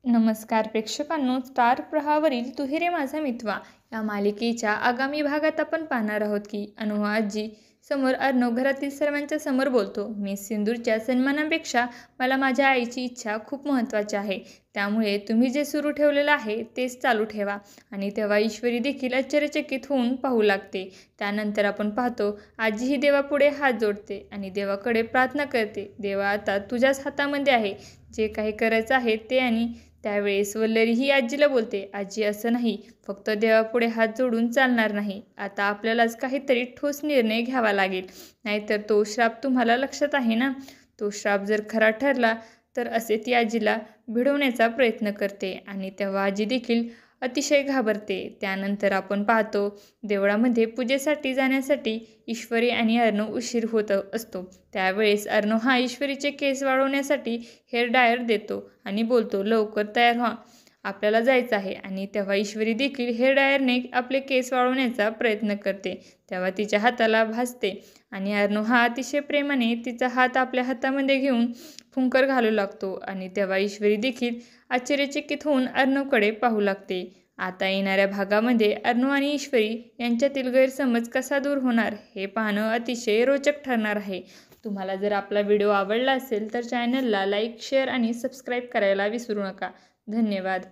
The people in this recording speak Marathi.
नमस्कार प्रेक्षकांनो, स्टार प्रवाहावरील तू ही रे माझा मितवा या मालिकेच्या आगामी भागात आपण पाहणार आहोत की अनु आजी समोर अर्णव घरातील सर्वांच्या समोर बोलतो, मी सिंदूरच्या सन्मानापेक्षा मला माझ्या आईची इच्छा खूप महत्त्वाची आहे, त्यामुळे तुम्ही जे सुरू ठेवलेलं आहे तेच चालू ठेवा. आणि तेव्हा ईश्वरी देखील आश्चर्यचकित होऊन पाहू लागते. त्यानंतर आपण पाहतो आजी ही देवापुढे हात जोडते आणि देवाकडे प्रार्थना करते, देवा आता तुझ्याच हातामध्ये आहे, जे काही करायचं आहे ते. आणि त्यावेळेस वल्लरी ही आजीला बोलते, आजी असं नाही, फक्त देवापुढे हात जोडून चालणार नाही, आता आपल्यालाच काहीतरी ठोस निर्णय घ्यावा लागेल, नाहीतर तो श्राप तुम्हाला लक्षात आहे ना, तो श्राप जर खरा ठरला तर असे ती आजीला भिडवण्याचा प्रयत्न करते. आणि तेव्हा आजी देखील अतिशय घाबरते. त्यानंतर आपण पाहतो देवळामध्ये पूजेसाठी जाण्यासाठी ईश्वरी आणि अर्णव उशीर होत असतो. त्यावेळेस अर्णव हा ईश्वरीचे केस वाढवण्यासाठी हेअर ड्रायर देतो आणि बोलतो, लवकर तयार व्हा, आपल्याला जायचं आहे. आणि तेव्हा ईश्वरी देखील हेअर ड्रायरने आपले केस वाढवण्याचा प्रयत्न करते. तेव्हा तिच्या हाताला भाजते आणि अर्णव हा अतिशय प्रेमाने तिचा हात आपल्या हातामध्ये घेऊन फुंकर घालू लागतो. आणि तेव्हा ईश्वरी देखील आश्चर्यचकित होऊन अर्णवकडे पाहू लागते. आता येणाऱ्या भागामध्ये अर्णव आणि ईश्वरी यांच्यातील गैरसमज कसा दूर होणार हे पाहणं अतिशय रोचक ठरणार आहे. तुम्हाला जर आपला व्हिडिओ आवडला असेल तर चॅनलला लाईक, शेअर आणि सबस्क्राईब करायला विसरू नका. धन्यवाद.